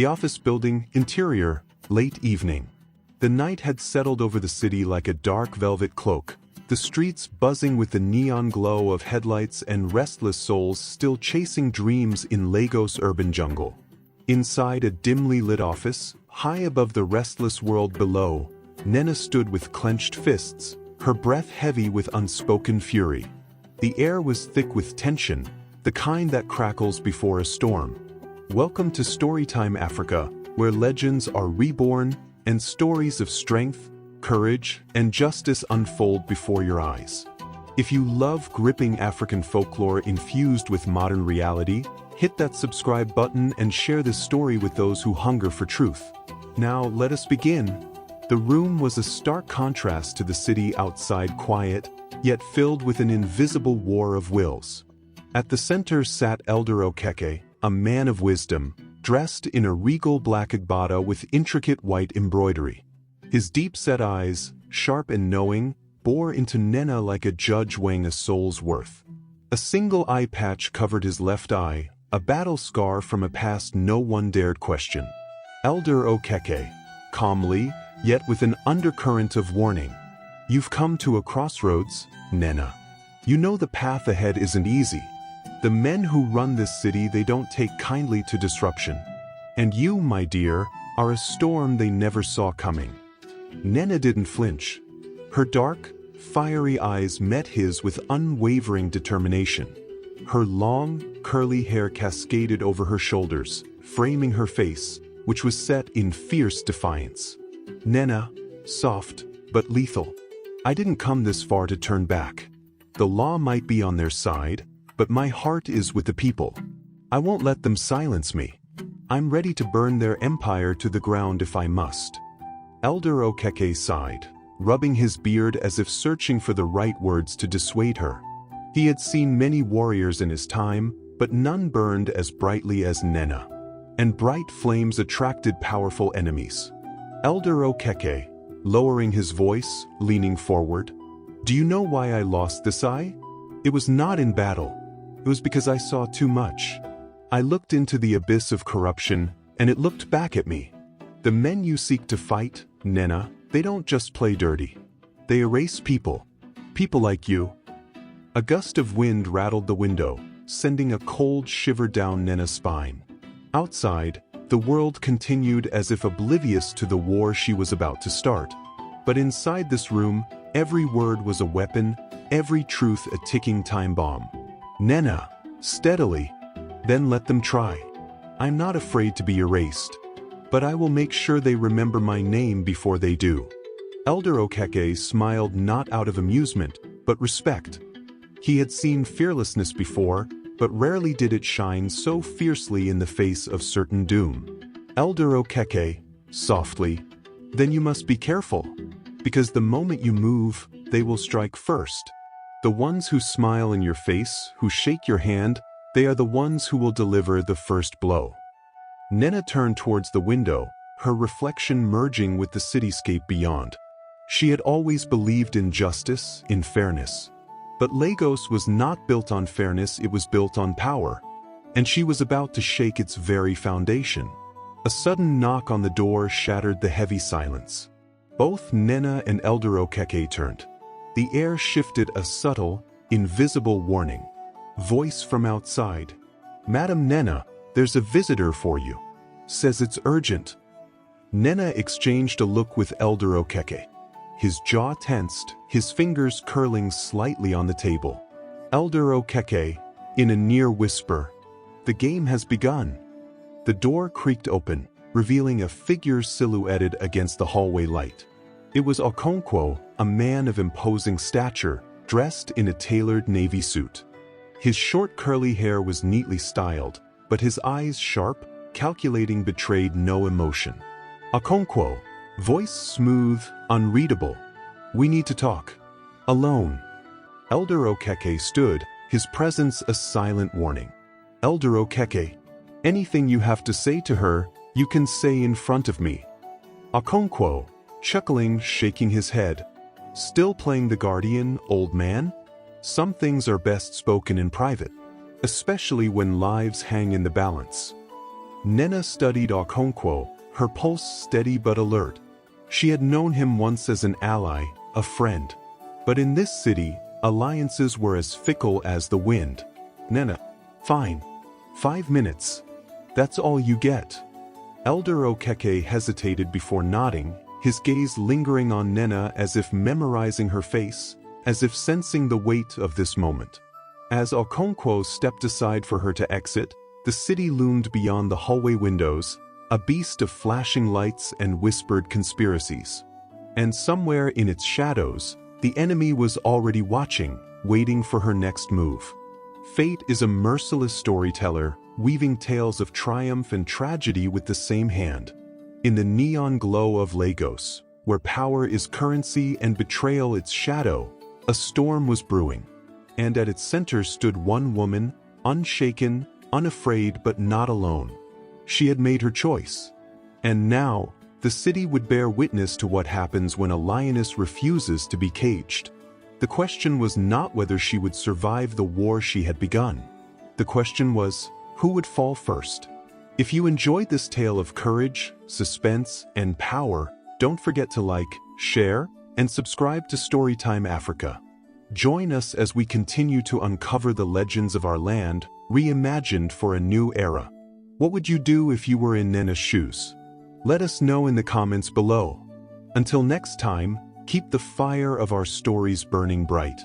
The office building, interior, late evening. The night had settled over the city like a dark velvet cloak, the streets buzzing with the neon glow of headlights and restless souls still chasing dreams in Lagos urban jungle. Inside a dimly lit office, high above the restless world below, Nenna stood with clenched fists, her breath heavy with unspoken fury. The air was thick with tension, the kind that crackles before a storm. Welcome to Storytime Africa, where legends are reborn and stories of strength, courage, and justice unfold before your eyes. If you love gripping African folklore infused with modern reality, hit that subscribe button and share this story with those who hunger for truth. Now let us begin. The room was a stark contrast to the city outside, quiet, yet filled with an invisible war of wills. At the center sat Elder Okeke, a man of wisdom, dressed in a regal black agbada with intricate white embroidery. His deep-set eyes, sharp and knowing, bore into Nenna like a judge weighing a soul's worth. A single eye patch covered his left eye, a battle scar from a past no one dared question. Elder Okeke, calmly, yet with an undercurrent of warning. You've come to a crossroads, Nenna. You know the path ahead isn't easy. The men who run this city, they don't take kindly to disruption. And you, my dear, are a storm they never saw coming. Nenna didn't flinch. Her dark, fiery eyes met his with unwavering determination. Her long, curly hair cascaded over her shoulders, framing her face, which was set in fierce defiance. Nenna, soft, but lethal. I didn't come this far to turn back. The law might be on their side, but my heart is with the people. I won't let them silence me. I'm ready to burn their empire to the ground if I must. Elder Okeke sighed, rubbing his beard as if searching for the right words to dissuade her. He had seen many warriors in his time, but none burned as brightly as Nenna. And bright flames attracted powerful enemies. Elder Okeke, lowering his voice, leaning forward. Do you know why I lost this eye? It was not in battle. It was because I saw too much. I looked into the abyss of corruption, and it looked back at me. The men you seek to fight, Nenna, they don't just play dirty. They erase people. People like you. A gust of wind rattled the window, sending a cold shiver down Nenna's spine. Outside, the world continued as if oblivious to the war she was about to start. But inside this room, every word was a weapon, every truth a ticking time bomb. Nenna, steadily. Then let them try. I'm not afraid to be erased. But I will make sure they remember my name before they do. Elder Okeke smiled not out of amusement, but respect. He had seen fearlessness before, but rarely did it shine so fiercely in the face of certain doom. Elder Okeke, softly, then you must be careful, because the moment you move, they will strike first. The ones who smile in your face, who shake your hand, they are the ones who will deliver the first blow. Nenna turned towards the window, her reflection merging with the cityscape beyond. She had always believed in justice, in fairness. But Lagos was not built on fairness, it was built on power. And she was about to shake its very foundation. A sudden knock on the door shattered the heavy silence. Both Nenna and Elder Okeke turned. The air shifted a subtle, invisible warning. Voice from outside. Madam Nenna, there's a visitor for you. Says it's urgent. Nenna exchanged a look with Elder Okeke. His jaw tensed, his fingers curling slightly on the table. Elder Okeke, in a near whisper, the game has begun. The door creaked open, revealing a figure silhouetted against the hallway light. It was Okeke, a man of imposing stature, dressed in a tailored navy suit. His short curly hair was neatly styled, but his eyes sharp, calculating betrayed no emotion. Okeke, voice smooth, unreadable. We need to talk. Alone. Elder Okeke stood, his presence a silent warning. Elder Okeke, anything you have to say to her, you can say in front of me. Okeke, chuckling, shaking his head. Still playing the guardian, old man? Some things are best spoken in private, especially when lives hang in the balance. Nenna studied Okeke, her pulse steady but alert. She had known him once as an ally, a friend. But in this city, alliances were as fickle as the wind. Nenna, fine. 5 minutes. That's all you get. Elder Okeke hesitated before nodding, his gaze lingering on Nenna as if memorizing her face, as if sensing the weight of this moment. As Okeke stepped aside for her to exit, the city loomed beyond the hallway windows, a beast of flashing lights and whispered conspiracies. And somewhere in its shadows, the enemy was already watching, waiting for her next move. Fate is a merciless storyteller, weaving tales of triumph and tragedy with the same hand. In the neon glow of Lagos, where power is currency and betrayal its shadow, a storm was brewing. And at its center stood one woman, unshaken, unafraid but not alone. She had made her choice. And now, the city would bear witness to what happens when a lioness refuses to be caged. The question was not whether she would survive the war she had begun. The question was, who would fall first? If you enjoyed this tale of courage, suspense, and power, don't forget to like, share, and subscribe to Storytime Africa. Join us as we continue to uncover the legends of our land, reimagined for a new era. What would you do if you were in Nenna's shoes? Let us know in the comments below. Until next time, keep the fire of our stories burning bright.